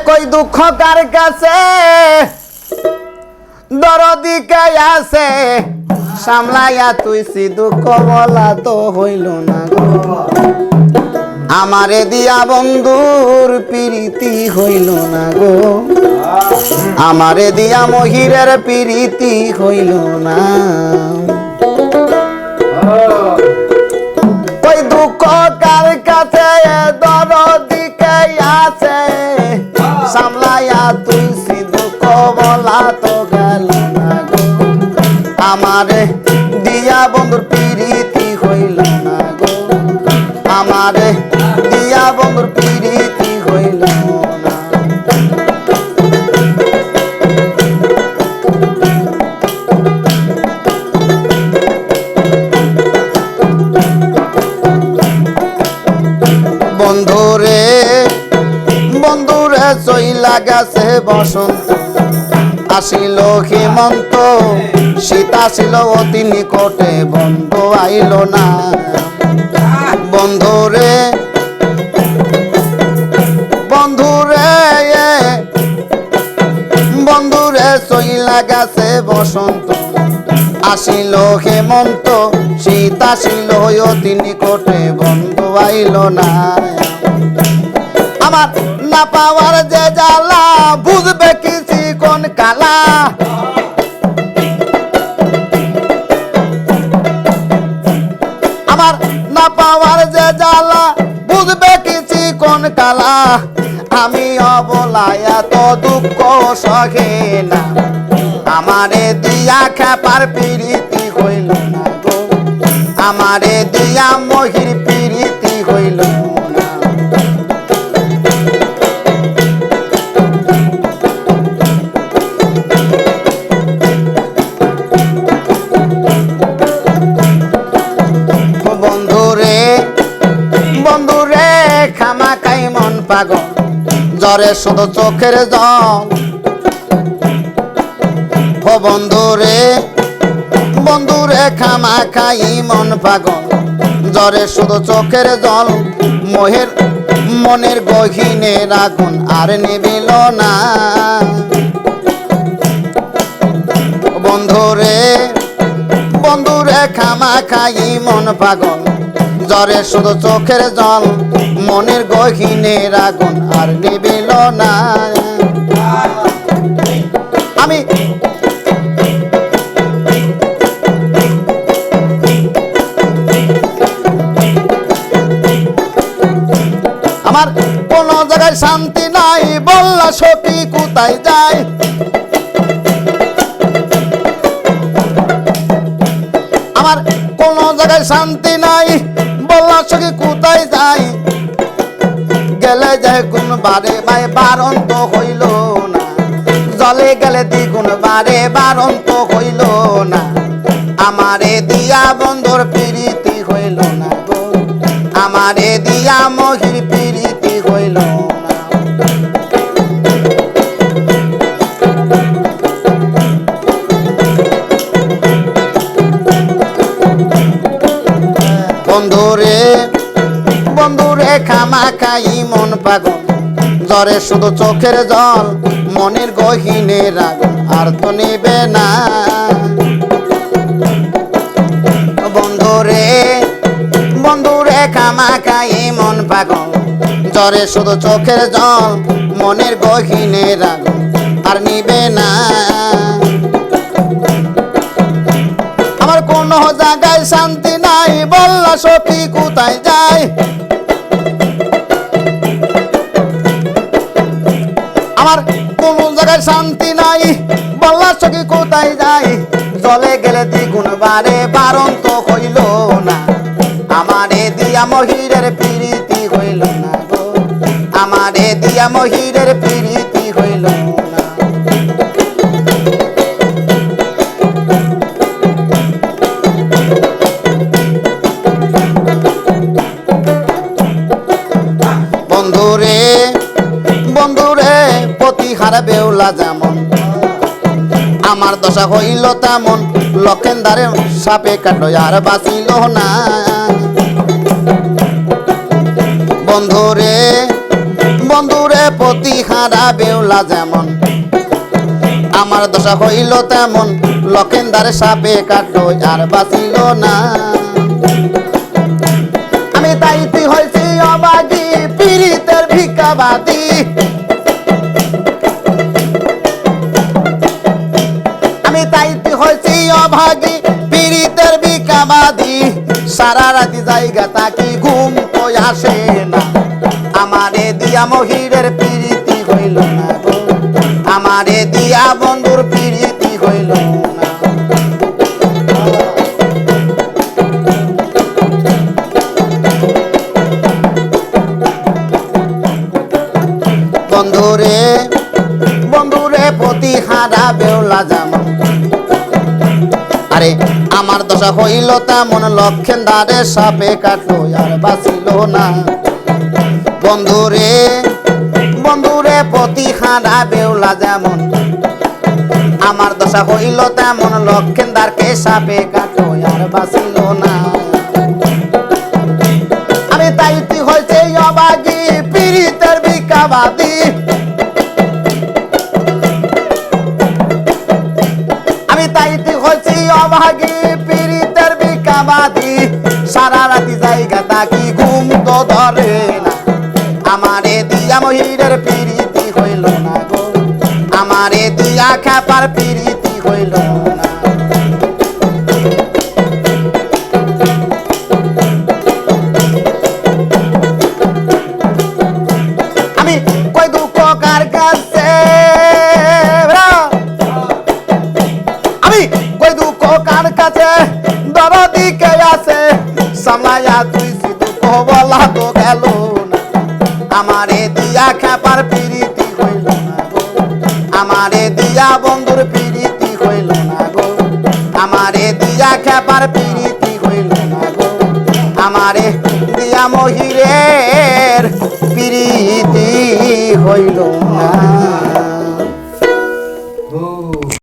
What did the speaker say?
কই দুঃখ কার কাছে দরদি কে আছে সামলাইয়া তুইছি দুঃখ বলা তো হইল না গো আমারে দিয়া বন্ধুর প্রীতি হইল না গো আমারে দিয়া মহিরের প্রীতি হইল না কই দুঃখ কার কাছে দরদি কে আছে সামলাইয়া তুইছি দুঃখ বলা তো গেল না গো আমারে দিয়া বন্ধুর প্রীতি হইল না গো আমারে দিয়া বন্ধুর প্রীতি হইল না বন্ধুরে বন্ধুরে চইলা গেছে বসন্ত আসিল হেমন্ত শীত আসিল অতি নিকটে বন্ধু আইল না বন্ধুরে বন্ধুরে বন্ধুরে চইলা গেছে বসন্ত আসিল হেমন্ত শীত আসিল অতি নিকটে বন্ধু আইল না আমার না পাওয়ার যে জ্বালা বুঝবে কিছু কোন কালা আমার না পাওয়ার যে জ্বালা বুঝবে কিছু কোন কালা আমি অবলায়া তো দুঃখ সহে না আমারে দিয়া খেপার প্রীতি হইল না গো আমারে দিয়া মহির প্রীতি হইল না বন্ধুরে বন্ধুরে খামা খাই মন পাগল জ্বরে শুধু চোখের জল ও বন্ধুরে বন্ধুরে খামা খাই মন পাগল জ্বরে শুধু চোখের জল মোহের মনের গহীনের আগুন আর নিবিল না বন্ধুরে বন্ধুরে খামা খাই মন পাগল জ্বরে শুধু চোখের জল মনের গহীনের আগুন আর নিবিল না আমি আমার কোন জায়গায় শান্তি নাই বললা সখী কোথায় যায় আমার কোন জায়গায় শান্তি নাই বললা সখী কোথায় যায় গেলে যায় কোন বারে ভাই বারণ তো হইল না জলে গেলে দ্বিগুণ বারে বারণ তো হইল না আমারে দিয়া বন্ধুর প্রীতি হইল না গো আমারে দিয়া মহির প্রীতি হইল না বন্ধুরে বন্ধুরে খামা খাই মন পাগল জ্বরে শুধু চোখের জল মনের গহীনের আগুন আর তো নিবে না বন্ধুরে বন্ধুরে খামা খাই মন পাগল জ্বরে শুধু চোখের জল মনের গহীনের আগুন আর নিবে না আমার কোন জায়গায় শান্তি নাই বললা সখী কোথায় যায় আমার কোন জায়গায় শান্তি নাই বললা সখী কোথায় যায় জলে গেলে দ্বিগুণ বারে বারণ তো হইল না আমারে দিয়া মহিরের প্রীতি হইল না গো আমারে দিয়া মহিরের প্রীতি হইল না বন্ধুরে বন্ধুরে প্রতিহার বেউলা যেমন আমার দশা হইল তেমন লক্ষেন্দারে সাপে কাটলো আর বাঁচিল না বন্ধুরে বন্ধুরে প্রতি হারা বেউলা যেমন আমার দশা হইল তেমন লক্ষেন্দার সাপে কাটলো আর বাঁচিল না আমি তাইতে হয়েছি অবাগী পীড়িতের ভিক্ষাবাদী আমি তাইতে হয়েছি অভাগী পীড়িতের ভিক্ষাবাদী সারা রাতি জায়গা তাকি ঘুম তো আসে না আমারে দিয়া মহিরের প্রীতি হইল না গো আমারে দিয়া বন্ধুর প্রীতি হইল না বন্ধুরে বন্ধুরে প্রতি হারা বেউলা যেমন আরে আমার দশা হইল তেমন লক্ষেন্দারের সাপে কাটলো আর বাঁচিল না বন্ধুরে বন্ধুরে প্রতি হারা বেউলা যেমন আমার দশা হইল তেমন লক্ষেন্দারকে সাপে কাটলো আর বাঁচিল না আমি তাইতে হয়েছে অবাগী পীড়িতের ভিক্ষাবাদী আমি তাইতে হয়েছি অভাগী পীড়িতের ভিক্ষাবাদী সারা রাতি জায়গা তাকি ঘুম তো ধরে না আমারে দিয়া মহিরের প্রীতি হইল না গো আমারে দিয়া খেপার প্রীতি হইল না আমি কই দুঃখ কার কাছে আমি কই দুঃখ কার কাছে দরদি কে আছে সামলায়া তুই দুঃখ বলা তো গেল না আমারে দিয়া খেপার প্রীতি হইল না গো আমারে দিয়া বন্ধুর প্রীতি হইল না গো আমারে দিয়া খেপার প্রীতি হইল না গো আমারে দিয়া মহিরের প্রীতি হইল